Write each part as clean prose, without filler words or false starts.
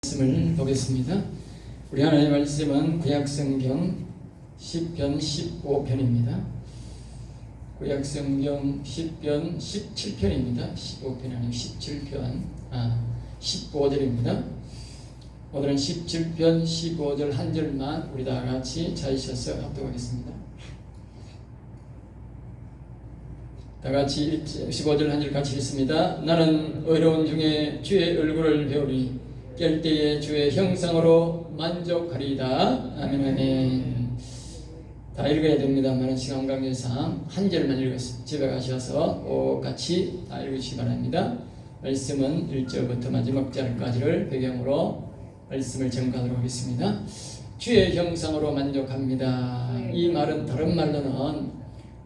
말씀을 보겠습니다. 우리 하나님의 말씀은 구약성경 시편 15편입니다. 구약성경 시편 17편입니다. 15편이 아니고 17편 15절입니다. 오늘은 17편 15절 한 절만 우리 다 같이 찾으셔서 합독하겠습니다. 다 같이 15절 한 절 같이 읽습니다. 나는 어려운 중에 주의 얼굴을 배우리 깰 때에 주의 형상으로 만족하리이다. 아멘. 아멘. 다 읽어야 됩니다만 시간 관계상 한 절만 읽었습니다. 집에 가셔서 꼭 같이 다 읽으시기 바랍니다. 말씀은 1절부터 마지막 절까지를 배경으로 말씀을 전가하도록 하겠습니다. 주의 형상으로 만족합니다. 이 말은 다른 말로는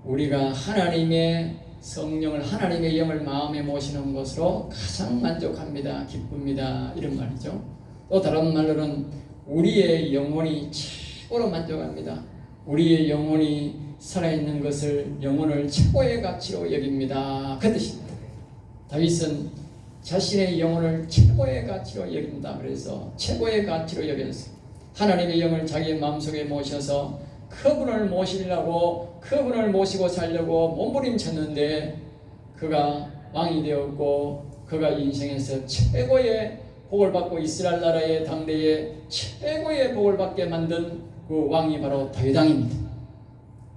우리가 하나님의 성령을, 하나님의 영을 마음에 모시는 것으로 가장 만족합니다. 기쁩니다. 이런 말이죠. 또 다른 말로는 우리의 영혼이 최고로 만족합니다. 우리의 영혼이 살아있는 것을, 영혼을 최고의 가치로 여깁니다. 그 뜻입니다. 다윗은 자신의 영혼을 최고의 가치로 여긴다. 그래서 최고의 가치로 여겼어요. 하나님의 영을 자기의 마음속에 모셔서 그분을 모시려고, 그분을 모시고 살려고 몸부림쳤는데 그가 왕이 되었고, 그가 인생에서 최고의 복을 받고 이스라엘 나라의 당대에 최고의 복을 받게 만든 그 왕이 바로 다윗 왕입니다.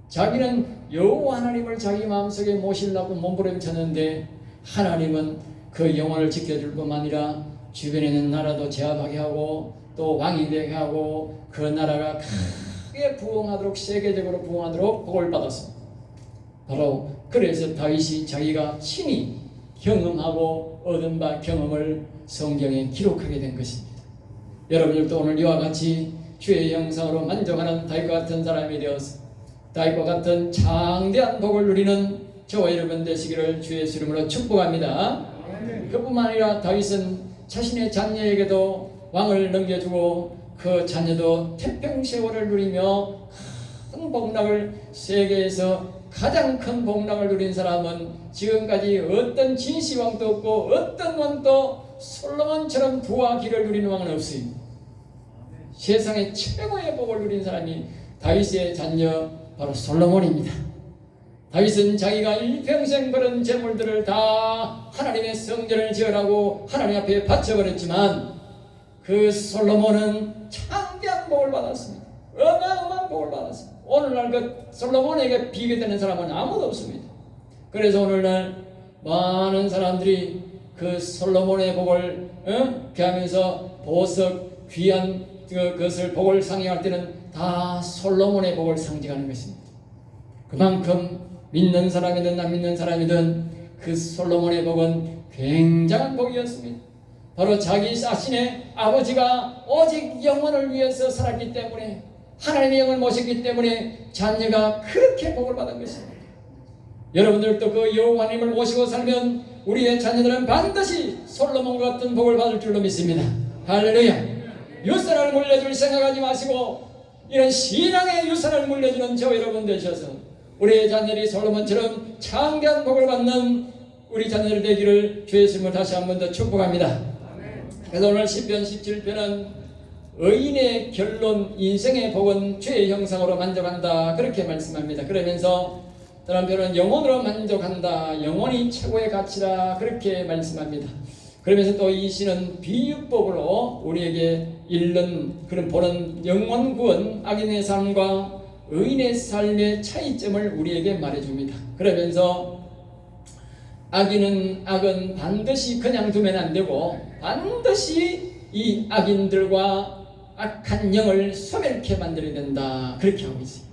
자기는 여호와 하나님을 자기 마음속에 모시려고 몸부림쳤는데 하나님은 그 영혼을 지켜줄 뿐만 아니라 주변에 있는 나라도 제압하게 하고 또 왕이 되게 하고 그 나라가 부흥하도록, 세계적으로 부흥하도록 복을 받았습니다. 바로 그래서 다윗이 자기가 친히 경험하고 얻은 바 경험을 성경에 기록하게 된 것입니다. 여러분들도 오늘 이와 같이 주의 형상으로 만족하는 다윗과 같은 사람이 되어서 다윗과 같은 장대한 복을 누리는 저와 여러분 되시기를 주의 이름으로 축복합니다. 그뿐만 아니라 다윗은 자신의 자녀에게도 왕을 넘겨주고 그 자녀도 태평세월을 누리며 큰 복락을, 세계에서 가장 큰 복락을 누린 사람은 지금까지 어떤 진시황도 없고 어떤 왕도 솔로몬처럼 부와 기를 누리는 왕은 없습니다. 세상의 최고의 복을 누린 사람이 다윗의 자녀 바로 솔로몬입니다. 다윗은 자기가 일평생 벌은 재물들을 다 하나님의 성전을 지으라고 하나님 앞에 바쳐버렸지만 그 솔로몬은 창대한 복을 받았습니다. 어마어마한 복을 받았습니다. 오늘날 그 솔로몬에게 비교되는 사람은 아무도 없습니다. 그래서 오늘날 많은 사람들이 그 솔로몬의 복을 피하면서 보석, 귀한 그것을 복을 상징할 때는 다 솔로몬의 복을 상징하는 것입니다. 그만큼 믿는 사람이든 안 믿는 사람이든 그 솔로몬의 복은 굉장한 복이었습니다. 바로 자기 자신의 아버지가 오직 영혼을 위해서 살았기 때문에, 하나님의 영을 모셨기 때문에 자녀가 그렇게 복을 받은 것입니다. 여러분들도 그 여호와 하나님을 모시고 살면 우리의 자녀들은 반드시 솔로몬과 같은 복을 받을 줄로 믿습니다. 할렐루야. 유산을 물려줄 생각하지 마시고 이런 신앙의 유산을 물려주는 저 여러분 되셔서 우리의 자녀들이 솔로몬처럼 창대한 복을 받는 우리 자녀들 되기를 주의 이름으로 다시 한 번 더 축복합니다. 그래서 오늘 시편 17편은 의인의 결론, 인생의 복은 주의 형상으로 만족한다, 그렇게 말씀합니다. 그러면서 다른 편은 영혼으로 만족한다, 영혼이 최고의 가치다, 그렇게 말씀합니다. 그러면서 또 이 시는 비유법으로 우리에게 읽는, 그런 보는 영혼 구원, 악인의 삶과 의인의 삶의 차이점을 우리에게 말해줍니다. 그러면서 악은 반드시 그냥 두면 안 되고 반드시 이 악인들과 악한 영을 소멸케 만들어야 된다, 그렇게 하고 있어요.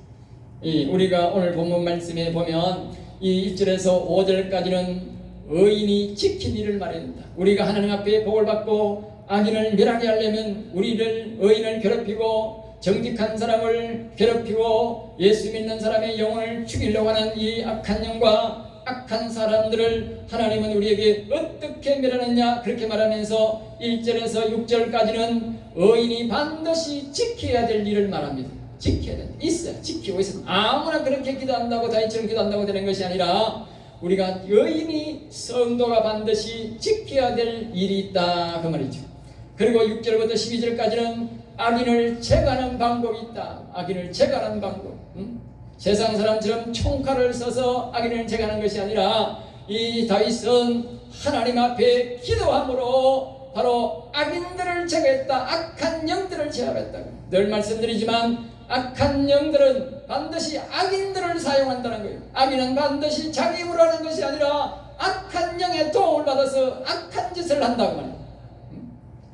우리가 오늘 본문 말씀에 보면 이 1절에서 5절까지는 의인이 지킨 일을 말해야 된다. 우리가 하나님 앞에 복을 받고 악인을 멸하게 하려면 의인을 괴롭히고 정직한 사람을 괴롭히고 예수 믿는 사람의 영혼을 죽이려고 하는 이 악한 영과 악한 사람들을 하나님은 우리에게 어떻게 멸하느냐, 그렇게 말하면서 1절에서 6절까지는 의인이 반드시 지켜야 될 일을 말합니다. 지켜야 된다. 있어요. 지키고 있어요. 아무나 그렇게 기도한다고 다윗처럼 기도한다고 되는 것이 아니라 우리가 의인이, 성도가 반드시 지켜야 될 일이 있다, 그 말이죠. 그리고 6절부터 12절까지는 악인을 제거하는 방법이 있다. 악인을 제거하는 방법. 세상 사람처럼 총칼을 써서 악인을 제거하는 것이 아니라 이 다윗은 하나님 앞에 기도함으로 바로 악인들을 제거했다. 악한 영들을 제압했다. 늘 말씀드리지만 악한 영들은 반드시 악인들을 사용한다는 거예요. 악인은 반드시 자기 힘으로 하는 것이 아니라 악한 영의 도움을 받아서 악한 짓을 한다고 말이에요.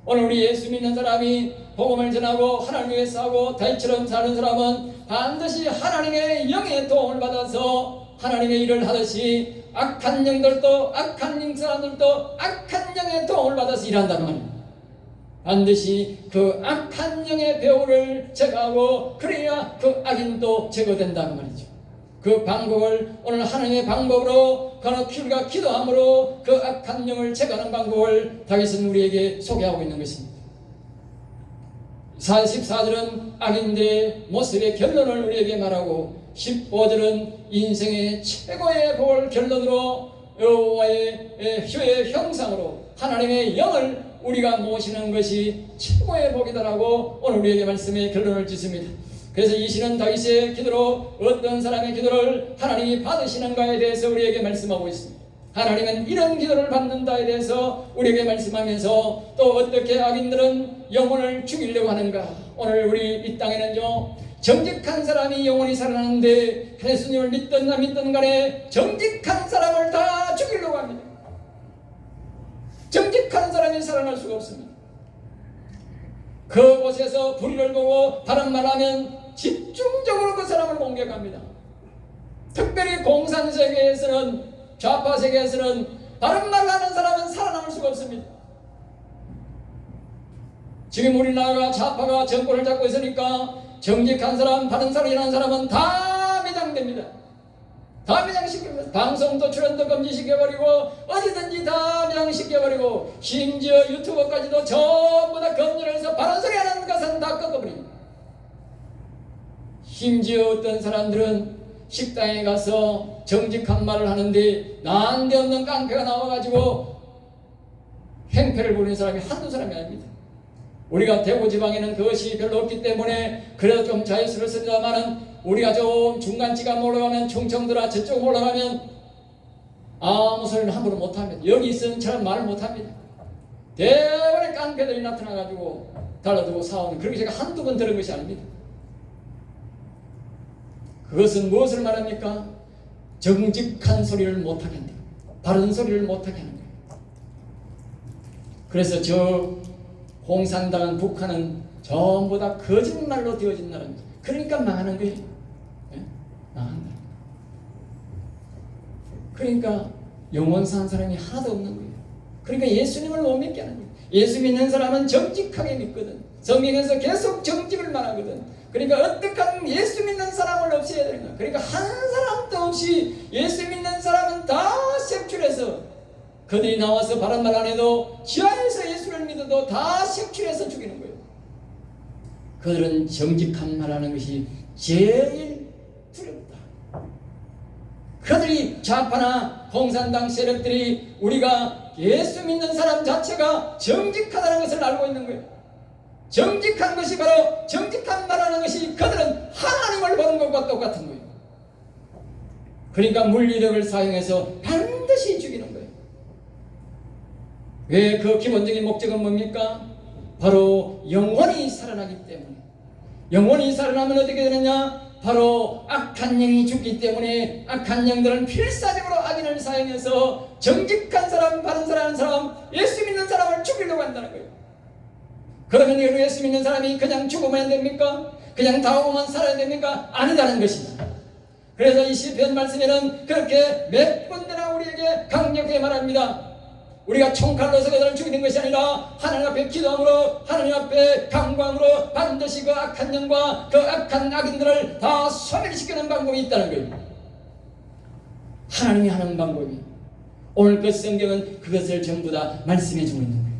오늘 우리 예수 믿는 사람이 복음을 전하고 하나님 위해서 하고 다윗처럼 사는 사람은 반드시 하나님의 영의 도움을 받아서 하나님의 일을 하듯이 악한 영들도 악한 사람들도 악한 영의 도움을 받아서 일한다는 말이에요. 반드시 그 악한 영의 배후를 제거하고 그래야 그 악인도 제거된다는 말이죠. 그 방법을 오늘 하나님의 방법으로 우리가 기도함으로 그 악한 영을 제거하는 방법을 다윗은 우리에게 소개하고 있는 것입니다. 44절은 악인들의 모습의 결론을 우리에게 말하고 15절은 인생의 최고의 복을 결론으로 여호와의 휴의 형상으로 하나님의 영을 우리가 모시는 것이 최고의 복이다라고 오늘 우리에게 말씀의 결론을 짓습니다. 그래서 이 시는 다윗의 기도로 어떤 사람의 기도를 하나님이 받으시는가에 대해서 우리에게 말씀하고 있습니다. 하나님은 이런 기도를 받는다에 대해서 우리에게 말씀하면서 또 어떻게 악인들은 영혼을 죽이려고 하는가. 오늘 우리 이 땅에는요 정직한 사람이 영원히 살아나는데 예수님을 믿든 안 믿든 간에 정직한 사람을 다 죽이려고 합니다. 정직한 사람이 살아날 수가 없습니다. 그곳에서 불의를 보고 다른 말하면 집중적으로 그 사람을 공격합니다. 특별히 공산세계에서는 좌파 세계에서는 다른 말을 하는 사람은 살아남을 수가 없습니다. 지금 우리나라가 좌파가 정권을 잡고 있으니까 정직한 사람, 바른 사람이라는 사람은 다 매장됩니다. 다 매장시킵니다. 방송도 출연도 금지시켜버리고 어디든지 다 매장시켜버리고 심지어 유튜버까지도 전부 다 검열을 해서 바른 소리 하는 것은 다 꺾어버립니다. 심지어 어떤 사람들은 식당에 가서 정직한 말을 하는데 난데없는 깡패가 나와가지고 행패를 부리는 사람이 한두 사람이 아닙니다. 우리가 대구 지방에는 그것이 별로 없기 때문에 그래도 좀 자유스럽습니다만은 우리가 좀 중간지가 올라가면 충청도나 저쪽 올라가면 아무 소리는 함부로 못합니다. 여기 있으면 잘 말을 못합니다. 대번에 깡패들이 나타나가지고 달라들고 싸우는 그렇게 제가 한두 번 들은 것이 아닙니다. 그것은 무엇을 말합니까? 정직한 소리를 못하게 한다. 바른 소리를 못하게 하는 거예요. 그래서 저 공산당한 북한은 전부 다 거짓말로 되어진 나라입니다. 그러니까 망하는 거예요. 네? 망한다. 그러니까 영원 산 사람이 하나도 없는 거예요. 그러니까 예수님을 못 믿게 하는 거예요. 예수 믿는 사람은 정직하게 믿거든. 성경에서 계속 정직을 말하거든. 그러니까 어떡하면 예수 믿는 사람을 없애야 되는 거야. 그러니까 한 사람도 없이 예수 믿는 사람은 다 색출해서 그들이 나와서 바른 말 안 해도 지하에서 예수를 믿어도 다 색출해서 죽이는 거예요. 그들은 정직한 말하는 것이 제일 두렵다. 그들이 좌파나 공산당 세력들이 우리가 예수 믿는 사람 자체가 정직하다는 것을 알고 있는 거예요. 정직한 것이 바로 정직한 말하는 것이 그들은 하나님을 보는 것과 똑같은 거예요. 그러니까 물리력을 사용해서 반드시 죽이는 거예요. 왜 그 기본적인 목적은 뭡니까? 바로 영원히 살아나기 때문에. 영원히 살아나면 어떻게 되느냐? 바로 악한 영이 죽기 때문에 악한 영들은 필사적으로 악인을 사용해서 정직한 사람, 바른 사람, 예수 믿는 사람을 죽이려고 한다는 거예요. 그러면 예수 믿는 사람이 그냥 죽으면 됩니까? 그냥 다오고만 살아야 됩니까? 아니다는 것입니다. 그래서 이 시편 말씀에는 그렇게 몇 군데나 우리에게 강력하게 말합니다. 우리가 총칼로서 그들을 죽이는 것이 아니라 하나님 앞에 기도함으로 하나님 앞에 강광으로 반드시 그 악한 영과 그 악한 악인들을 다 소멸시키는 방법이 있다는 거예요. 하나님이 하는 방법이. 오늘 그 성경은 그것을 전부 다 말씀해 주고 있는 거예요.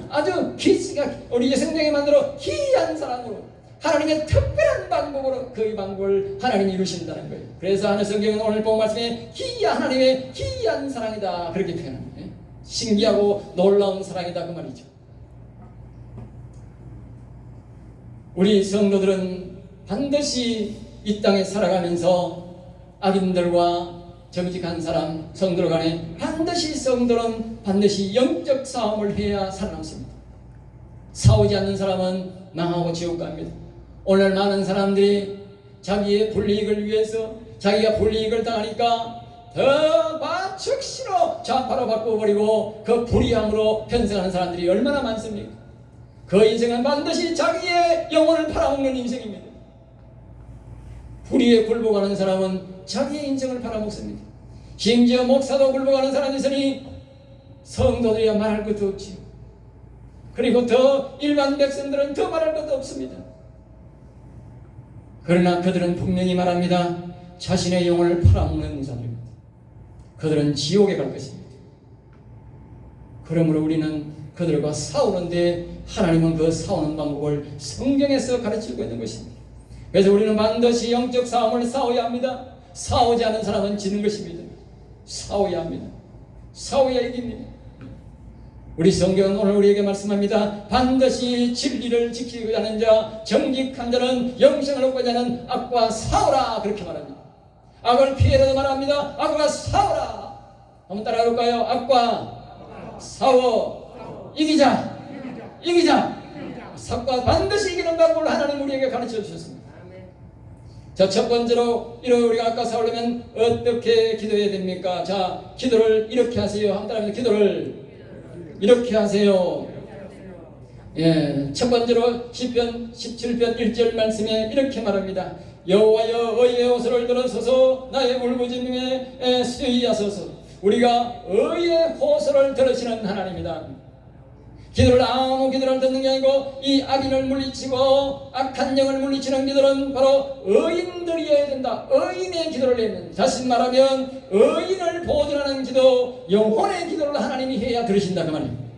아주 기스가 우리 성경에 만들어 희한 사람으로 하나님의 특별한 방법으로 그 방법을 하나님이 이루신다는 거예요. 그래서 하늘 성경은 오늘 본 말씀에 하나님의 희한 사랑이다 그렇게 표현합니다. 신기하고 놀라운 사랑이다 그 말이죠. 우리 성도들은 반드시 이 땅에 살아가면서 악인들과 정직한 사람, 성도들 간에 성도는 반드시 영적 싸움을 해야 살아남습니다. 싸우지 않는 사람은 망하고 지옥 갑니다. 오늘 많은 사람들이 자기의 불이익을 위해서 자기가 불이익을 당하니까 더 마측시로 좌파로 바꿔버리고 그 불의함으로 편승하는 사람들이 얼마나 많습니까? 그 인생은 반드시 자기의 영혼을 팔아먹는 인생입니다. 불의에 굴복하는 사람은 자기의 인생을 팔아먹습니다. 심지어 목사도 굴복하는 사람이 있으니 성도들이야 말할 것도 없지요. 그리고 더 일반 백성들은 더 말할 것도 없습니다. 그러나 그들은 분명히 말합니다. 자신의 영혼을 팔아먹는 자들입니다. 그들은 지옥에 갈 것입니다. 그러므로 우리는 그들과 싸우는데 하나님은 그 싸우는 방법을 성경에서 가르치고 있는 것입니다. 그래서 우리는 반드시 영적 싸움을 싸워야 합니다. 싸우지 않은 사람은 지는 것입니다. 싸워야 합니다. 싸워야 이깁니다. 우리 성경은 오늘 우리에게 말씀합니다. 반드시 진리를 지키고자 하는 자, 정직한 자는 영생을 얻고자 하는 악과 싸우라 그렇게 말합니다. 악을 피해라도 말합니다. 악과 싸우라. 한번 따라가 볼까요? 악과 싸워 이기자. 악과 반드시 이기는 방법을 하나님 우리에게 가르쳐 주셨습니다. 자, 첫 번째로 우리가 아까 싸우려면 어떻게 기도해야 됩니까? 자, 기도를 이렇게 하세요. 한번 따라합니다. 기도를 이렇게 하세요. 예, 첫 번째로 시편 17편 1절 말씀에 이렇게 말합니다. 여호와여 의의 호소를 들으소서 나의 울부짖음에 수위하소서. 우리가 의의 호소를 들으시는 하나님이다. 기도를 아무 기도를 듣는 게 아니고 이 악인을 물리치고 악한 영을 물리치는 기도는 바로 의인들이어야 된다. 의인의 기도를 해야 된다. 다시 말하면 의인을 보존하는 기도, 영혼의 기도를 하나님이 해야 들으신다 그 말입니다.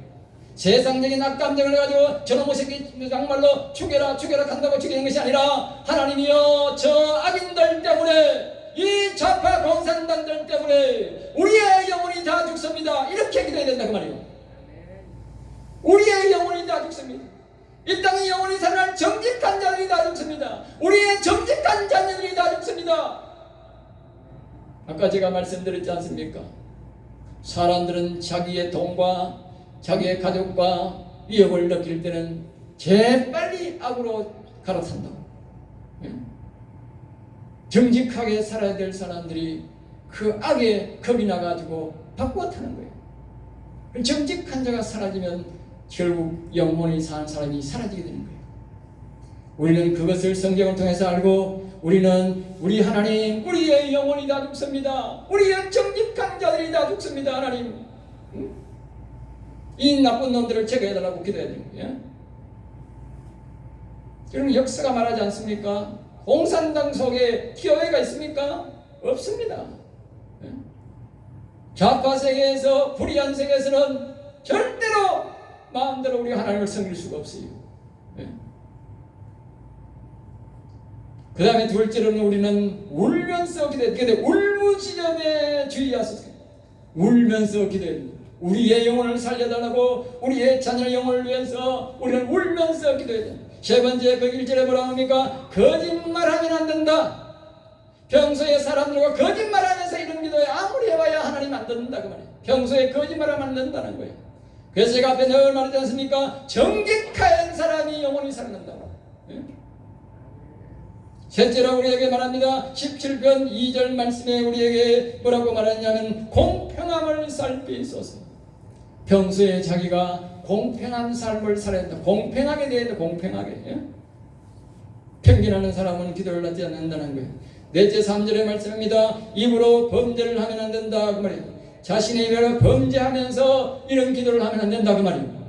세상적인 악감정을 가지고 저놈의 새끼 정말로 죽여라 한다고 죽이는 것이 아니라 하나님이여 저 악인들 때문에 이 좌파 공산당들 때문에 우리의 영혼이 다 죽습니다. 이렇게 기도해야 된다 그 말이에요. 우리의 영혼이 다 죽습니다. 이 땅의 영혼이 살아날 정직한 자들이 다 죽습니다. 우리의 정직한 자녀들이 다 죽습니다. 아까 제가 말씀드렸지 않습니까? 사람들은 자기의 돈과 자기의 가족과 위협을 느낄 때는 재빨리 악으로 갈아탄다고. 정직하게 살아야 될 사람들이 그 악에 겁이 나가지고 바꾸어 타는 거예요. 정직한 자가 사라지면 결국 영혼이 사는 사람이 사라지게 되는 거예요. 우리는 그것을 성경을 통해서 알고 우리는 우리 하나님, 우리의 영혼이 다 죽습니다. 우리의 정직한 자들이 다 죽습니다. 하나님, 이 나쁜 놈들을 제거해달라고 기도해야 되는 거예요. 여러분, 역사가 말하지 않습니까? 공산당 속에 교회가 있습니까? 없습니다. 좌파 세계에서, 불의한 세계에서는 절대로 마음대로 우리 하나님을 섬길 수가 없어요. 그 다음에 둘째로는 우리는 울면서 기도해야 돼요. 울부짖음에 주의하소서. 울면서 기도해야 돼요. 우리의 영혼을 살려달라고, 우리의 자녀의 영혼을 위해서 우리는 울면서 기도해야 돼요. 세 번째 그 1절에 뭐라고 합니까? 거짓말하면 안 된다. 평소에 사람들과 거짓말하면서 이런 기도에 아무리 해봐야 하나님 안 듣는다 그 말이에요. 평소에 거짓말하면 안 된다는 거예요. 그래서 제가 앞에 늘 말했지 않습니까? 정직한 사람이 영혼이 살아난다고. 셋째로 우리에게 말합니다. 17편 2절 말씀에 우리에게 뭐라고 말하냐면 공평함을 살피소서. 평소에 자기가 공평한 삶을 살아야 된다. 공평하게 돼야 돼. 공평하게. 편견하는 사람은 기도를 하지 않는다는 거예요. 넷째 3절의 말씀입니다. 입으로 범죄를 하면 안 된다 그 말이에요. 자신의 입으로 범죄하면서 이런 기도를 하면 안 된다 그 말이에요.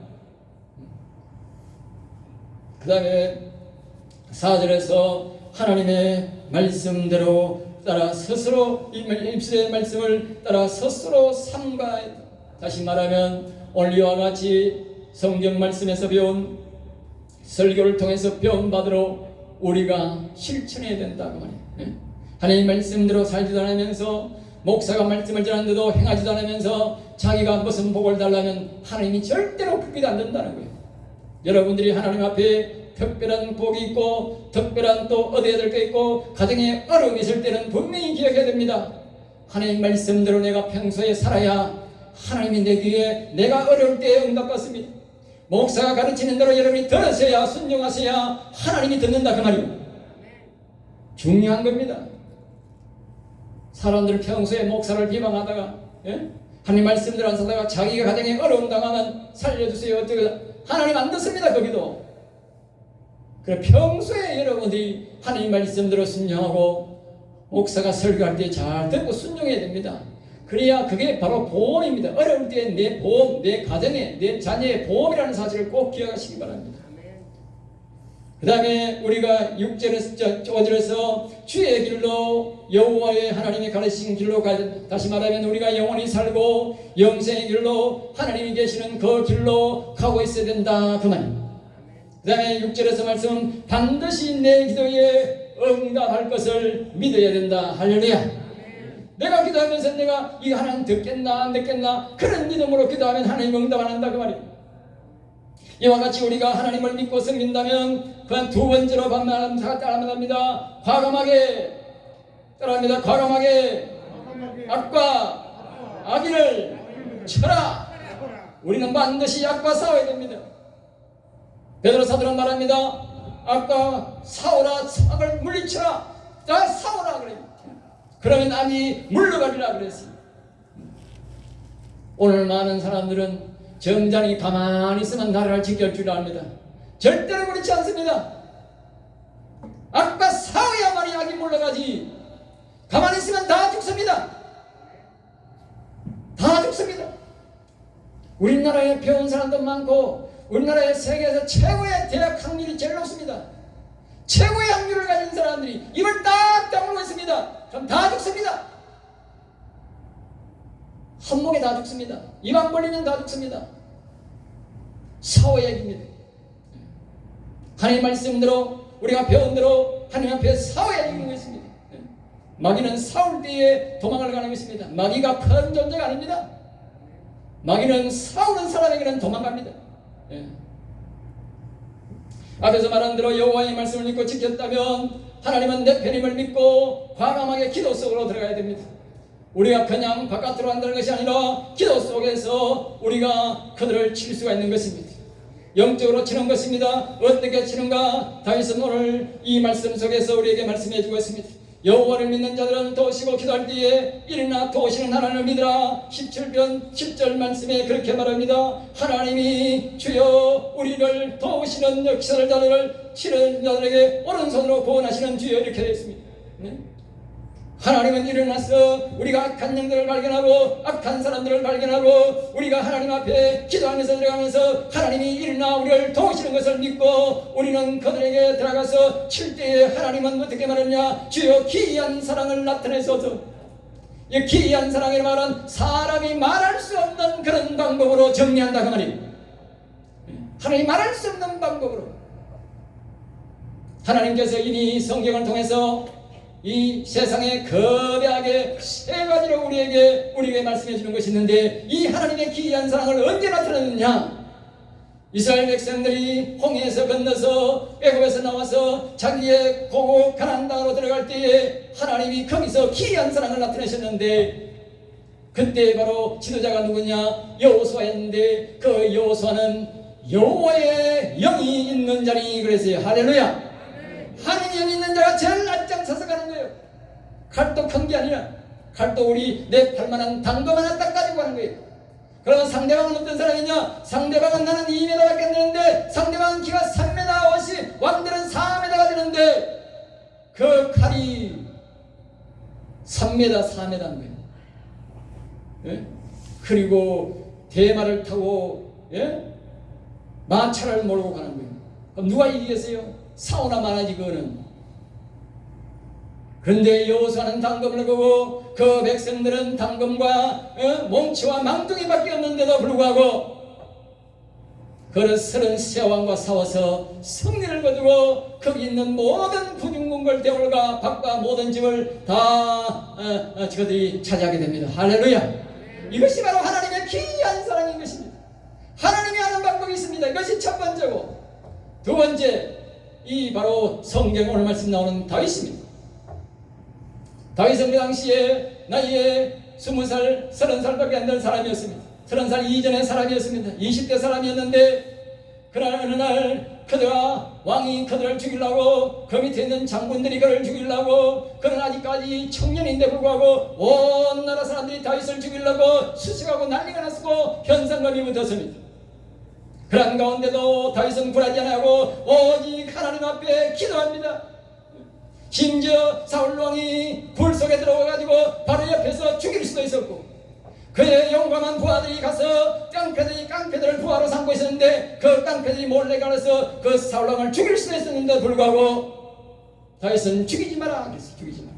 그 다음에 4절에서 하나님의 말씀대로 따라 스스로 입술의 말씀을 따라 스스로 삼가야 된다. 다시 말하면 오늘 이와 같이 성경 말씀에서 배운 설교를 통해서 배운 바대로 우리가 실천해야 된다 그 말이에요. 하나님 말씀대로 살지도 않으면서 목사가 말씀을 전하는데도 행하지도 않으면서 자기가 무슨 복을 달라면 하나님이 절대로 그렇게 안 된다는 거예요. 여러분들이 하나님 앞에 특별한 복이 있고 특별한 또 얻어야 될 게 있고 가정에 어려움이 있을 때는 분명히 기억해야 됩니다. 하나님 말씀대로 내가 평소에 살아야 하나님이 내 귀에 내가 어려울 때에 응답받습니다. 목사가 가르치는 대로 여러분이 들으셔야 순종하셔야 하나님이 듣는다 그 말이에요. 중요한 겁니다. 사람들 평소에 목사를 비방하다가 하나님 말씀대로 안 살다가 자기가 가정에 어려움 당하면 살려주세요 어쩌고 하나님 안 듣습니다. 거기도. 그래 평소에 여러분들이 하나님 말씀대로 순종하고 목사가 설교할 때 잘 듣고 순종해야 됩니다. 그래야 그게 바로 보험입니다. 어려울 때 내 보험, 내 가정에 내 자녀의 보험이라는 사실을 꼭 기억하시기 바랍니다. 그 다음에 우리가 6절에서 5절에서 주의 길로 여호와의 하나님이 가르치신 길로 다시 말하면 우리가 영원히 살고 영생의 길로 하나님이 계시는 그 길로 가고 있어야 된다 그 말입니다. 그 다음에 6절에서 말씀 반드시 내 기도에 응답할 것을 믿어야 된다. 할렐루야. 내가 기도하면서 내가 이 하나님 듣겠나 안 듣겠나 그런 믿음으로 기도하면 하나님 응답 안 한다 그 말입니다. 이와 같이 우리가 하나님을 믿고 섬긴다면 그건 두 번째로 따라합니다. 과감하게 따라합니다. 과감하게 악과 악인을 쳐라. 우리는 반드시 악과 싸워야 됩니다. 베드로 사도는 말합니다. 악과 싸우라. 악을 물리쳐라. 다 싸우라 그래요. 그러면 악이 물러가리라 그랬어요. 오늘 많은 사람들은 정장이 가만히 있으면 나라를 지킬 줄 압니다. 절대로 그렇지 않습니다. 악과 싸워야만이 악이 물러가지. 가만히 있으면 다 죽습니다. 다 죽습니다. 우리나라에 배운 사람도 많고 우리나라의 세계에서 최고의 대학 학률이 제일 높습니다. 최고의 학률을 가진 사람들이 입을 딱 다물고 있습니다. 그럼 다 죽습니다. 한 목에 다 죽습니다. 입 안 벌리면 다 죽습니다. 싸워야 합니다. 하나님 말씀대로 우리가 배운 대로 하나님 앞에 싸워야 되는 것입니다. 마귀는 싸울 때에 도망을 가는 것입니다. 마귀가 큰 존재가 아닙니다. 마귀는 싸우는 사람에게는 도망갑니다. 앞에서 말한 대로 여호와의 말씀을 믿고 지켰다면 하나님은 내 편임을 믿고 과감하게 기도 속으로 들어가야 됩니다. 우리가 그냥 바깥으로 한다는 것이 아니라 기도 속에서 우리가 그들을 칠 수가 있는 것입니다. 영적으로 치는 것입니다. 어떻게 치는가? 다윗은 오늘 이 말씀 속에서 우리에게 말씀해 주고 있습니다. 여호와를 믿는 자들은 도우시고 기도할 때에 일어나 도우시는 하나님을 믿으라. 17편 10절 말씀에 그렇게 말합니다. 하나님이 주여 우리를 도우시는 역사를 자들을 치는 자들에게 오른손으로 구원하시는 주여 이렇게 되어 있습니다. 하나님은 일어나서 우리가 악한 영들을 발견하고 악한 사람들을 발견하고 우리가 하나님 앞에 기도하면서 들어가면서 하나님이 일어나 우리를 도우시는 것을 믿고 우리는 그들에게 들어가서 칠 때에 하나님은 어떻게 말하느냐? 주여 기이한 사랑을 나타내소서. 이 기이한 사랑의 말은 사람이 말할 수 없는 그런 방법으로 정리한다 그 말이에요. 하나님이 말할 수 없는 방법으로 하나님께서 이미 성경을 통해서 이 세상에 거대하게 세 가지로 우리에게 말씀해 주는 것이 있는데 이 하나님의 기이한 사랑을 언제 나타내느냐? 이스라엘 백성들이 홍해에서 건너서 애굽에서 나와서 자기의 고국 가나안 땅으로 들어갈 때에 하나님이 거기서 기이한 사랑을 나타내셨는데 그때 바로 지도자가 누구냐? 여호수아였는데 그 여호수아는 여호와의 영이 있는 자니 그랬어요. 할렐루야. 하나님의 영이 있는 자가 제일 앞장서서 가는 거예요. 칼도 큰 게 아니라 칼도 우리 내 팔만한 당금 하나 딱 가지고 가는 거예요. 그러면 상대방은 어떤 사람이냐? 상대방은 나는 2m밖에 안 되는데 상대방은 키가 3m 50 왕들은 4m가 되는데 그 칼이 3m 4m인 거예요. 예? 그리고 대마를 타고 마차를 몰고 가는 거예요. 그럼 누가 이기겠어요? 사우나 많아지 그거는. 그런데 여호수아는 당금을 거고 그 백성들은 당금과 몽치와 망둥이밖에 없는데도 불구하고 그 서른 세왕과 싸워서 승리를 거두고 거기 있는 모든 군중궁궐 대궐과 밭과 모든 집을 다 저들이 차지하게 됩니다. 할렐루야. 이것이 바로 하나님의 귀한 사랑인 것입니다. 하나님이 하는 방법이 있습니다. 이것이 첫 번째고, 두 번째, 이 바로 성경 오늘 말씀 나오는 다윗입니다. 다윗은 그 당시에 나이에 20살, 30살밖에 안 된 사람이었습니다. 30살 이전의 사람이었습니다. 20대 사람이었는데, 그날 어느 날 그들과 왕이 그들을 죽이려고, 그 밑에 있는 장군들이 그를 죽이려고, 그는 아직까지 청년인데 불구하고 온 나라 사람들이 다윗을 죽이려고 수식하고 난리가 났고 현상금이 붙었습니다. 그런 가운데도 다윗은 굴하지 않고 오직 하나님 앞에 기도합니다. 심지어 사울왕이 불 속에 들어가가지고 바로 옆에서 죽일 수도 있었고, 그의 용감한 부하들이 가서 깡패들을 부하로 삼고 있었는데 그 깡패들이 몰래 가서 그 사울왕을 죽일 수도 있었는데 불구하고 다윗은 죽이지 마라 그랬어요. 죽이지 마라.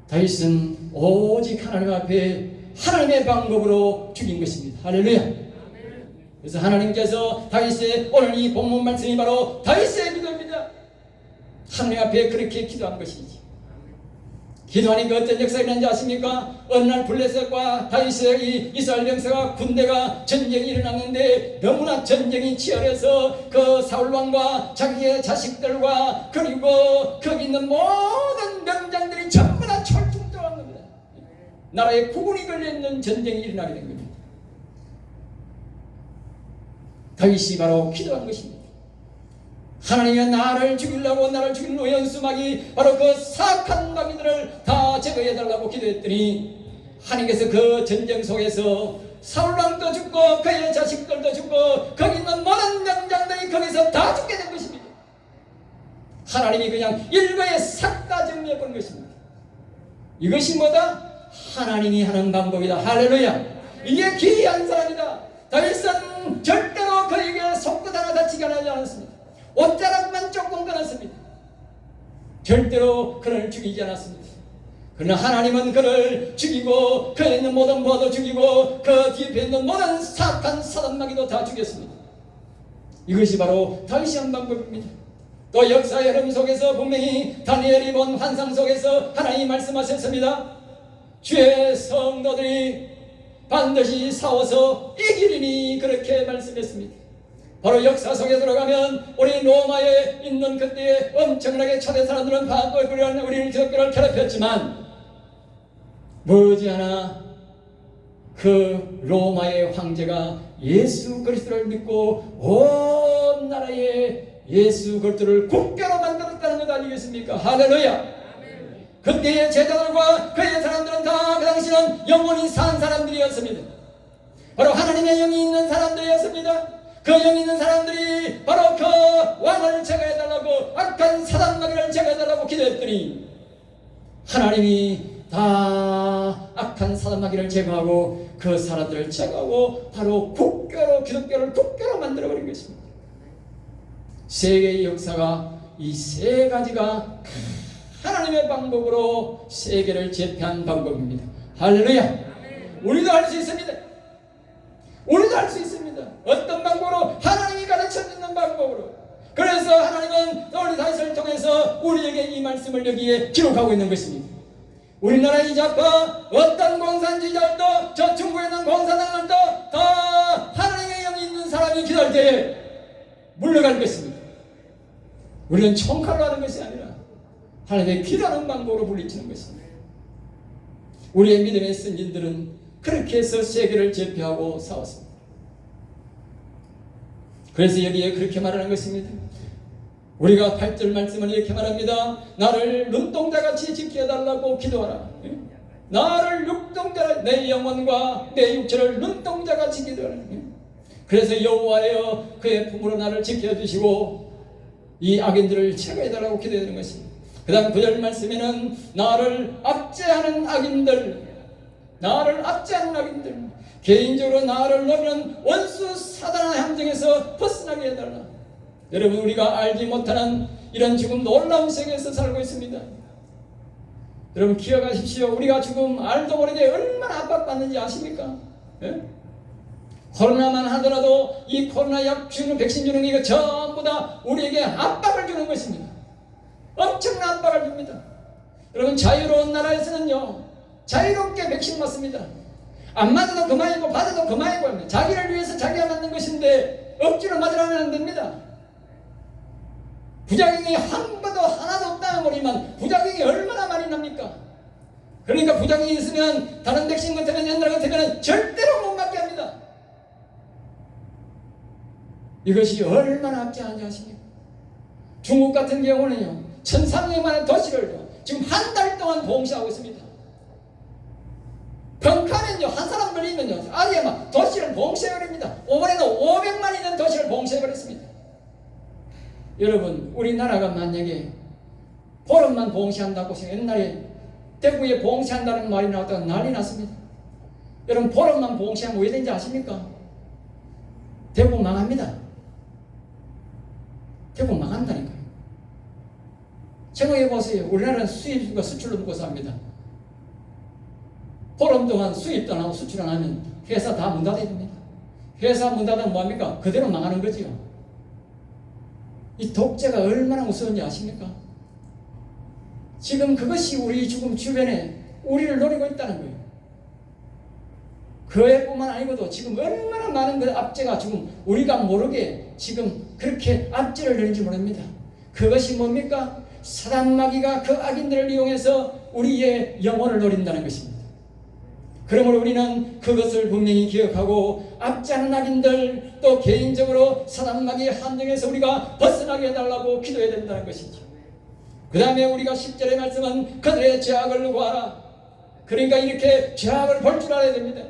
다윗은 오직 하나님 앞에 하나님의 방법으로 죽인 것입니다. 할렐루야. 그래서 하나님께서 다윗의 오늘 이 본문 말씀이 바로 다윗의 기도입니다. 하나님 앞에 그렇게 기도한 것이지. 기도하니까 어떤 역사가 일어난지 아십니까? 어느 날 블레셋과 다윗의 이 이스라엘 병사가 군대가 전쟁이 일어났는데 너무나 전쟁이 치열해서 그 사울왕과 자기의 자식들과 그리고 거기 있는 모든 명장들이 전부 다 철중당한 겁니다. 나라에 국군이 걸려있는 전쟁이 일어나게 된 겁니다. 다윗이 바로 기도한 것입니다. 하나님이 나를 죽이려고 나를 죽이는 원수마귀 바로 그 사악한 마귀들을 다 제거해달라고 기도했더니 하나님께서 그 전쟁 속에서 사울왕도 죽고 그의 자식들도 죽고 거기 있는 모든 명장들이 거기서 다 죽게 된 것입니다. 하나님이 그냥 일거에 싹 다 정리해버린 것입니다. 이것이 뭐다? 하나님이 하는 방법이다. 할렐루야. 이게 귀한 사람이다. 다윗은 절대로 그에게 손끝 하나 다치게 하지 않았습니다. 옷자락만 조금 끊었습니다. 절대로 그를 죽이지 않았습니다. 그러나 하나님은 그를 죽이고 그에 있는 모든 부하도 죽이고 그 뒤에 있는 모든 사악한 사단마귀도 다 죽였습니다. 이것이 바로 다윗이 한 방법입니다. 또 역사의 흐름 속에서 분명히 다니엘이 본 환상 속에서 하나님이 말씀하셨습니다. 주의 성도들이 반드시 싸워서 이기리니 그렇게 말씀했습니다. 바로 역사 속에 들어가면 우리 로마에 있는 그때에 엄청나게 초대 사람들은 우리를 기독교를 괴롭혔지만 머지않아 그 로마의 황제가 예수 그리스도를 믿고 온 나라에 예수 그리스도를 국교로 만들었다는 것 아니겠습니까? 할렐루야. 그때의 제자들과 그의 사람들은 다 그 당시는 영원히 산 사람들이었습니다. 바로 하나님의 영이 있는 사람들이었습니다. 그 영이 있는 사람들이 바로 그 왕을 제거해달라고 악한 사단마귀를 제거해달라고 기도했더니 하나님이 다 악한 사단마귀를 제거하고 그 사람들을 제거하고 바로 국교로 기독교를 국교로 만들어버린 것입니다. 세계의 역사가 이 세 가지가 하나님의 방법으로 세계를 제패한 방법입니다. 할렐루야. 우리도 할 수 있습니다. 우리도 할 수 있습니다. 어떤 방법으로? 하나님이 가르쳐주는 방법으로. 그래서 하나님은 우리 다윗을 통해서 우리에게 이 말씀을 여기에 기록하고 있는 것입니다. 우리나라 이 작가 어떤 공산주의자들도 저 중국에 있는 공산당들도 다 하나님의 영이 있는 사람이 기도할 때에 물러갈 것입니다. 우리는 총칼로 하는 것이 아니라 하나님의 기도하는 방법으로 물리치는 것입니다. 우리의 믿음의 선진들은 그렇게 해서 세계를 제패하고 싸웠습니다. 그래서 여기에 그렇게 말하는 것입니다. 우리가 8절 말씀은 이렇게 말합니다. 나를 눈동자같이 지켜달라고 기도하라. 나를 눈동자, 내 영혼과 내 육체를 눈동자같이 기도하라. 그래서 여호와여 그의 품으로 나를 지켜주시고 이 악인들을 제거해달라고 기도하는 것입니다. 그 다음 9절 말씀에는 나를 압제하는 악인들, 개인적으로 나를 넘는 원수 사단의 함정에서 벗어나게 해달라. 여러분, 우리가 알지 못하는 이런 지금 놀라운 세계에서 살고 있습니다. 여러분 기억하십시오. 우리가 지금 알도 모르게 얼마나 압박받는지 아십니까? 예? 코로나만 하더라도 이 코로나 약 주는 백신 주는 이거 전부 다 우리에게 압박을 주는 것입니다. 엄청난 압박을 줍니다. 여러분, 자유로운 나라에서는요, 자유롭게 백신 맞습니다. 안 맞아도 그만이고 받아도 그만이고 합니다. 자기를 위해서 자기가 맞는 것인데 억지로 맞으라면 안 됩니다. 부작용이 한 번도 하나도 없다는 거리만 부작용이 얼마나 많이 납니까? 그러니까 부작용이 있으면 다른 백신 같으면 옛날 같으면 절대로 못 맞게 합니다. 이것이 얼마나 압제한지 아십니까? 중국 같은 경우는요, 1,300만의 도시를 지금 한 달 동안 봉쇄하고 있습니다. 벙카면요, 한 사람 걸리면요, 아예 막 도시를 봉쇄해버립니다. 이번에는 500만 있는 도시를 봉쇄해버렸습니다. 여러분, 우리나라가 만약에 보름만 봉쇄한다고 옛날에 대구에 봉쇄한다는 말이 나왔다가 난리 났습니다. 여러분, 보름만 봉쇄하면 왜 되는지 아십니까? 대구 망합니다. 대구 망한다니까요. 생각해보세요. 우리나라는 수입과 수출로 먹고 삽니다. 보름 동안 수입도 안 하고 수출 안 하면 회사 다 문 닫아야 됩니다. 회사 문 닫으면 뭐합니까? 그대로 망하는 거지요. 이 독재가 얼마나 무서운지 아십니까? 지금 그것이 우리 지금 주변에 우리를 노리고 있다는 거예요. 그 애뿐만 아니고도 지금 얼마나 많은 그 압제가 지금 우리가 모르게 지금 그렇게 압제를 내는지 모릅니다. 그것이 뭡니까? 사단 마귀가 그 악인들을 이용해서 우리의 영혼을 노린다는 것입니다. 그러므로 우리는 그것을 분명히 기억하고 압제하는 악인들, 또 개인적으로 사단 마귀의 함정에서 우리가 벗어나게 해달라고 기도해야 된다는 것이죠. 그 다음에 우리가 10절의 말씀은 그들의 죄악을 구하라. 그러니까 이렇게 죄악을 볼 줄 알아야 됩니다.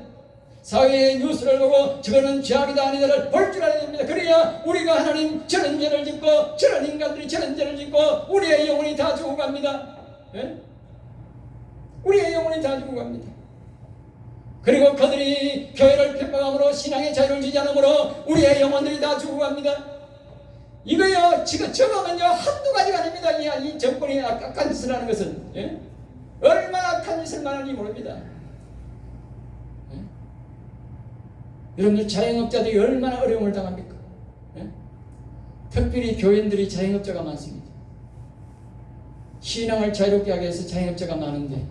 사회의 뉴스를 보고 저거는 죄악이다 아니다를 볼 줄 알아야 됩니다. 그래야 우리가 하나님 저런 죄를 짓고 저런 인간들이 저런 죄를 짓고 우리의 영혼이 다 죽어갑니다. 예? 우리의 영혼이 다 죽어갑니다. 그리고 그들이 교회를 핍박함으로 신앙의 자유를 주지 않으므로 우리의 영혼들이 다 죽어갑니다. 이거요, 지금 저거면요 한두 가지가 아닙니다. 이 정권이 악한 짓을 하는 것은, 예? 얼마나 악한 짓을 말하는지 모릅니다. 예? 여러분들, 자영업자들이 얼마나 어려움을 당합니까? 예? 특별히 교인들이 자영업자가 많습니다. 신앙을 자유롭게 하기 위해서 자영업자가 많은데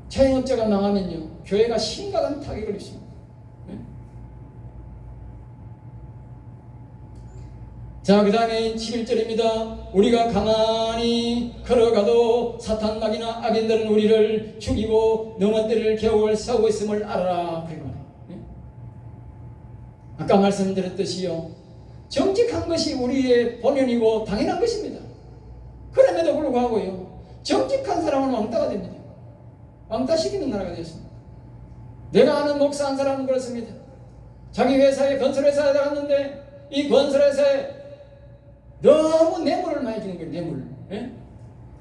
자영업자가 망하면요 교회가 심각한 타격을 입습니다. 네? 자, 그 다음에 11절입니다. 우리가 가만히 걸어가도 사탄 마귀나 악인들은 우리를 죽이고 넘어뜨릴 계획을 세우고 있음을 알아라. 네? 아까 말씀드렸듯이요, 정직한 것이 우리의 본연이고 당연한 것입니다. 그럼에도 불구하고요, 정직한 사람은 왕따가 됩니다. 왕따시키는 나라가 되었습니다. 내가 아는 목사 한 사람은 그렇습니다. 자기 회사에 건설회사에 나갔는데 이 건설회사에 너무 뇌물을 많이 주는 거예요. 뇌물. 예?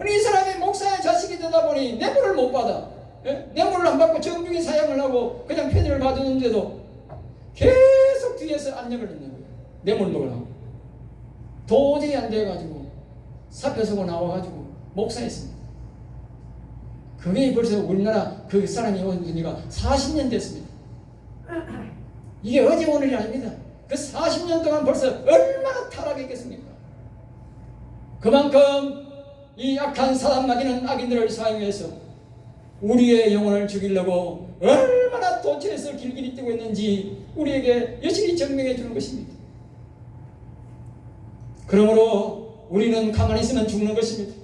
이 사람이 목사의 자식이 되다 보니 뇌물을 못 받아. 예? 뇌물을 안 받고 정중히 사양을 하고 그냥 편의를 봐주는데도 계속 뒤에서 압력을 넣는 거예요. 뇌물 먹으라고. 도저히 안 돼가지고 사표 쓰고 나와가지고 목사했습니다. 그게 벌써 우리나라 그 사람이 온 지가 40년 됐습니다. 이게 어제 오늘이 아닙니다. 그 40년 동안 벌써 얼마나 타락했겠습니까? 그만큼 이 악한 사단 마귀는 악인들을 사용해서 우리의 영혼을 죽이려고 얼마나 도처에서 길길이 뛰고 있는지 우리에게 여실히 증명해 주는 것입니다. 그러므로 우리는 가만히 있으면 죽는 것입니다.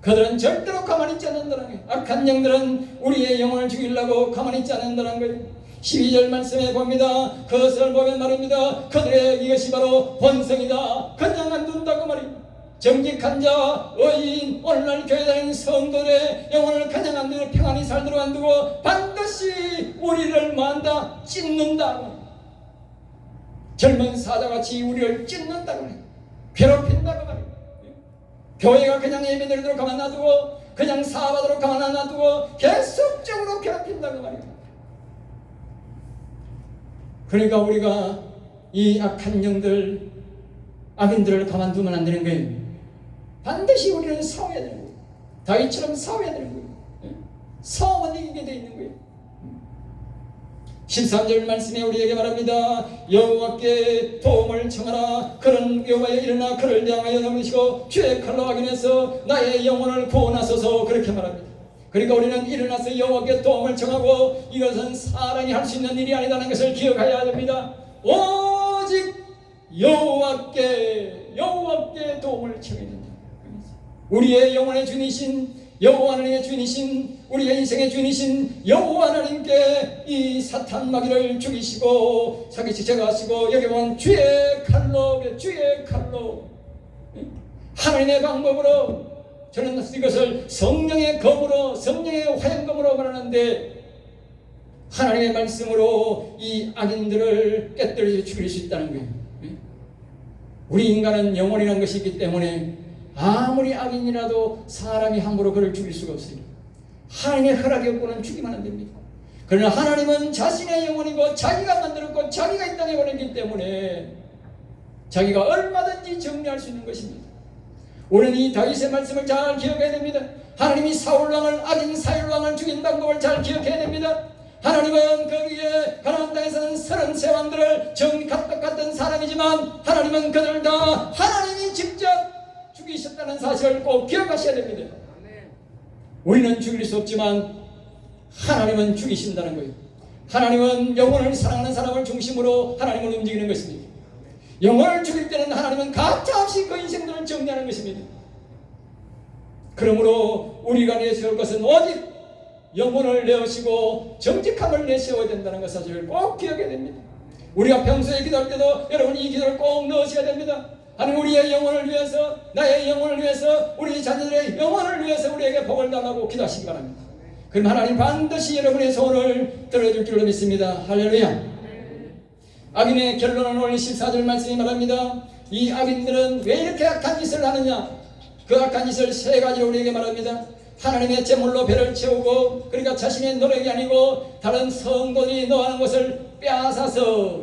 그들은 절대로 가만히 있지 않는다는 거예요. 악한 영들은 우리의 영혼을 죽이려고 가만히 있지 않는다는 거예요. 12절 말씀에 봅니다. 그것을 보면 말입니다. 그들의 이것이 바로 본성이다. 그냥 안 둔다고 말입니다. 정직한 자, 의인, 오늘날 교회 다니는 성도들의 영혼을 그냥 안 두고 평안히 살도록 안 두고 반드시 우리를 만다 찢는다고. 젊은 사자같이 우리를 찢는다고 해요. 괴롭힌다고 말이에요. 교회가 그냥 예배드리도록 가만 놔두고 그냥 사업하도록 가만 안 놔두고 계속적으로 괴롭힌다고 말이에요. 그러니까 우리가 이 악한 영들, 악인들을 가만두면 안 되는 거예요. 반드시 우리는 싸워야 되는 거예요. 다윗처럼 싸워야 되는 거예요. 싸움은 이기게 되어 있는 거예요. 13절 말씀에 우리에게 말합니다. 여호와께 도움을 청하라. 그는 여호와에 일어나 그를 향하여 넘으시고 주의 칼로 악인에서 나의 영혼을 구원하소서. 그렇게 말합니다. 그러니까 우리는 일어나서 여호와께 도움을 청하고, 이것은 사람이 할 수 있는 일이 아니라는 것을 기억해야 됩니다. 오직 여호와께 도움을 청해야 된다. 우리의 영혼의 주인이신 여호와 하나님의 주인이신, 우리의 인생의 주인이신 여호와 하나님께 이 사탄 마귀를 죽이시고 사기치 제거하시고, 여기 보면 주의 칼로 하나님의 방법으로, 저는 이것을 성령의 검으로, 성령의 화염검으로 말하는데, 하나님의 말씀으로 이 악인들을 깨뜨려 죽일 수 있다는 거예요. 우리 인간은 영혼이라는 것이 있기 때문에 아무리 악인이라도 사람이 함부로 그를 죽일 수가 없어요. 하나님의 허락이 없고는 죽이면 안 됩니다. 그러나 하나님은 자신의 영혼이고 자기가 만들었고 자기가 이 땅에 보냈기 때문에 자기가 얼마든지 정리할 수 있는 것입니다. 우리는 이 다윗의 말씀을 잘 기억해야 됩니다. 하나님이 사울왕을, 악인 사울왕을 죽인 방법을 잘 기억해야 됩니다. 하나님은 거기에 가나안 땅에 사는 33왕들을 정갑덕 같은 사람이지만 하나님은 그들을 다 하나님이 직접 죽이셨다는 사실을 꼭 기억하셔야 됩니다. 우리는 죽일 수 없지만 하나님은 죽이신다는 거예요. 하나님은 영혼을 사랑하는 사람을 중심으로 하나님은 움직이는 것입니다. 영혼을 죽일 때는 하나님은 가차없이 그 인생들을 정리하는 것입니다. 그러므로 우리가 내세울 것은 오직 영혼을 내어시고 정직함을 내세워야 된다는 것 사실을 꼭 기억해야 됩니다. 우리가 평소에 기도할 때도 여러분 이 기도를 꼭 넣으셔야 됩니다. 하나님, 우리의 영혼을 위해서, 나의 영혼을 위해서, 우리 자녀들의 영혼을 위해서 우리에게 복을 달라고 기도하시기 바랍니다. 그럼 하나님 반드시 여러분의 소원을 들어줄 줄로 믿습니다. 할렐루야. 악인의 결론은 오늘 14절 말씀이 말합니다. 이 악인들은 왜 이렇게 악한 짓을 하느냐? 그 악한 짓을 세 가지로 우리에게 말합니다. 하나님의 제물로 배를 채우고, 그러니까 자신의 노력이 아니고 다른 성도들이 노하는 것을 빼앗아서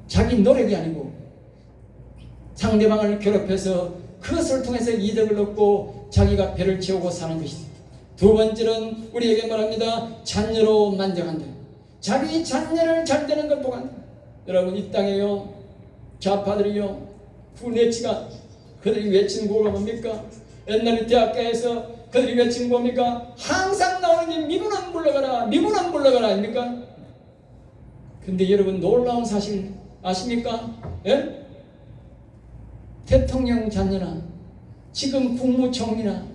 자기 노력이 아니고 상대방을 괴롭혀서 그것을 통해서 이득을 얻고 자기가 배를 채우고 사는 것이다. 두 번째는 우리에게 말합니다. 잔녀로 만족한다. 자기 잔녀를 잘 되는 걸 보간다. 여러분, 이 땅에요, 좌파들이요, 후네치가 그들이 외친 구호가 뭡니까? 옛날에 대학가에서 그들이 외친 뭡니까? 항상 나오는 게 미군은 물러가라, 미군은 물러가라 아닙니까? 근데 여러분, 놀라운 사실 아십니까? 예? 대통령 자녀나 지금 국무총리나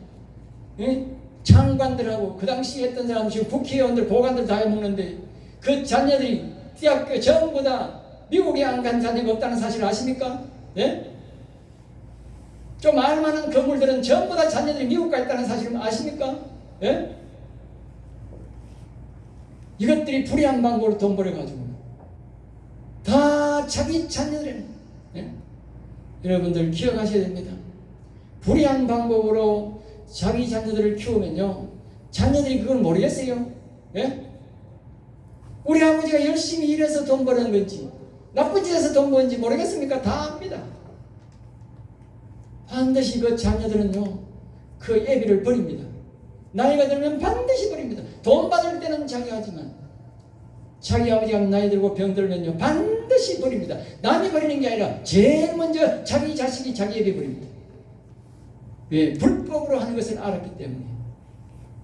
장관들하고 그 당시 했던 사람, 지금 국회의원들, 고관들 다 해먹는데 그 자녀들이 대학교 전부 다 미국에 안 간 자녀가 없다는 사실 아십니까? 예? 좀 알만한 건물들은 전부 다 자녀들이 미국 가 있다는 사실 아십니까? 예? 이것들이 불의한 방법으로 돈 벌어가지고 다 자기 자녀들, 예? 여러분들 기억하셔야 됩니다. 불의한 방법으로 자기 자녀들을 키우면요, 자녀들이 그걸 모르겠어요. 예? 우리 아버지가 열심히 일해서 돈 버는 건지 나쁜 짓에서 돈 버는지 모르겠습니까? 다 압니다. 반드시 그 자녀들은요, 그 애비를 버립니다. 나이가 들면 반드시 버립니다. 돈 받을 때는 자기 하지만 자기 아버지가 나이 들고 병 들면요 반드시 버립니다. 남이 버리는 게 아니라 제일 먼저 자기 자식이 자기에게 버립니다. 왜? 불법으로 하는 것을 알았기 때문에.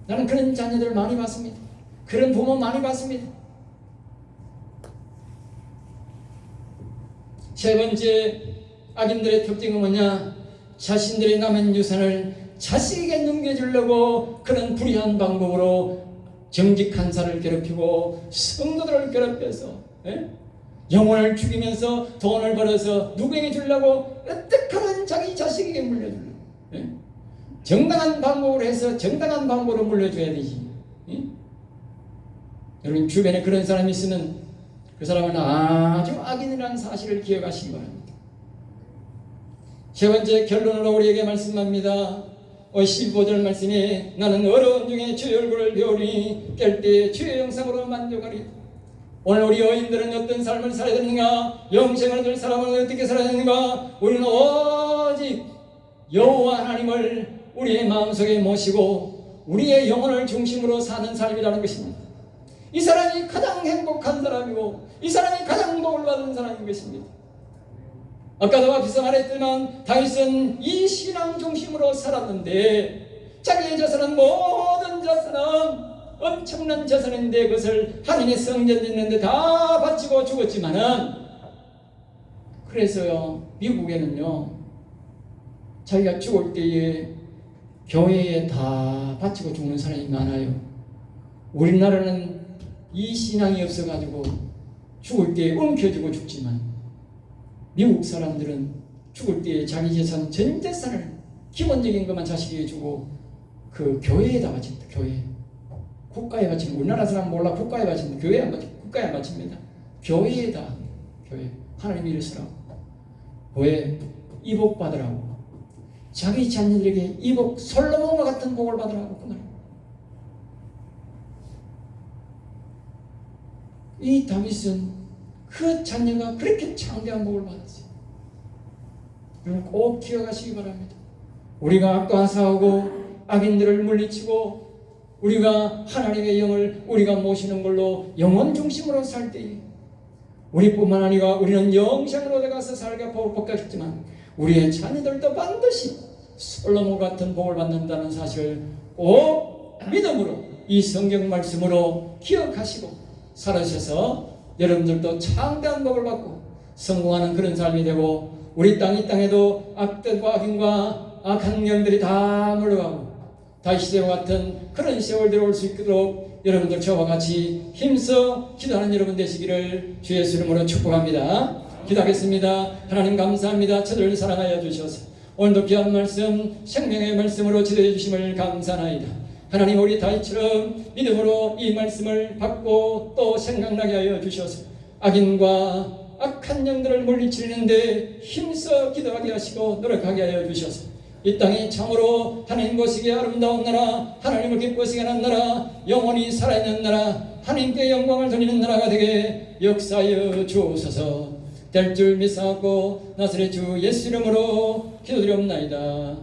나는 그런 자녀들을 많이 봤습니다. 그런 부모 많이 봤습니다. 세 번째 악인들의 특징은 뭐냐? 자신들의 남은 유산을 자식에게 넘겨주려고 그런 불의한 방법으로 정직한 자를 괴롭히고 성도들을 괴롭혀서, 예? 영혼을 죽이면서 돈을 벌어서 누구에게 주려고 어떻게든 자기 자식에게 물려주려고, 예? 정당한 방법으로 해서 정당한 방법으로 물려줘야 되지. 예? 여러분, 주변에 그런 사람이 있으면 그 사람은 아주 악인이라는 사실을 기억하시기 바랍니다. 세 번째 결론으로 우리에게 말씀합니다. 15절 말씀에 나는 어려운 중에 주의 얼굴을 배우니 깰 때 주의 영상으로 만족하리. 오늘 우리 여인들은 어떤 삶을 살아야 되는가? 영생을 얻을 사람은 어떻게 살아야 되는가? 우리는 오직 여호와 하나님을 우리의 마음속에 모시고 우리의 영혼을 중심으로 사는 삶이라는 것입니다. 이 사람이 가장 행복한 사람이고 이 사람이 가장 복을 받은 사람인 것입니다. 아까도 앞에서 말했지만 다윗은 이 신앙 중심으로 살았는데 자기의 자손은 모든 자손은 엄청난 자손인데 그것을 하나님의 성전 짓는데 다 바치고 죽었지만은 그래서요 미국에는요 자기가 죽을 때에 교회에 다 바치고 죽는 사람이 많아요. 우리나라는 이 신앙이 없어가지고 죽을 때 움켜쥐고 죽지만 미국 사람들은 죽을 때 자기 재산 전 재산을 기본적인 것만 자식에게 주고 그 교회에다 바칩니다. 교회. 국가에 바치는, 우리나라 사람 몰라. 국가에 바치는, 교회에 안 바칩니다. 국가에 안 바칩니다. 교회에다. 교회. 하나님 일을 쓰라고. 왜? 이복 받으라고. 자기 자녀들에게 이복, 솔로몬과 같은 복을 받으라고 그 말. 이 다윗은 그 자녀가 그렇게 창대한 복을 받았어요. 여러분 꼭 기억하시기 바랍니다. 우리가 악과 싸우고 악인들을 물리치고 우리가 하나님의 영을 우리가 모시는 걸로 영원 중심으로 살 때에 우리뿐만 아니라 우리는 영생으로 들어가서 살게 복을 받겠지만 우리의 자녀들도 반드시 솔로몬 같은 복을 받는다는 사실을 꼭 믿음으로 이 성경 말씀으로 기억하시고 살아셔서 여러분들도 창대한 복을 받고 성공하는 그런 삶이 되고 우리 이 땅에도 악들과 악인과 악한 영들이 다 물러가고 다시 시대와 같은 그런 세월들이 올 수 있도록 여러분들 저와 같이 힘써 기도하는 여러분 되시기를 주 예수 이름으로 축복합니다. 기도하겠습니다. 하나님 감사합니다. 저들을 사랑하여 주셔서 오늘도 귀한 말씀 생명의 말씀으로 지도해 주심을 감사하나이다. 하나님 우리 다윗처럼 믿음으로 이 말씀을 받고 또 생각나게 하여 주셔서 악인과 악한 영들을 물리치는데 힘써 기도하게 하시고 노력하게 하여 주셔서 이 땅이 참으로 하나님 보시기에 아름다운 나라, 하나님을 기쁘시게 하는 나라, 영원히 살아있는 나라, 하나님께 영광을 돌리는 나라가 되게 역사하여 주옵소서. 될 줄 믿사옵고 나사렛 주 예수 이름으로 기도드리옵나이다.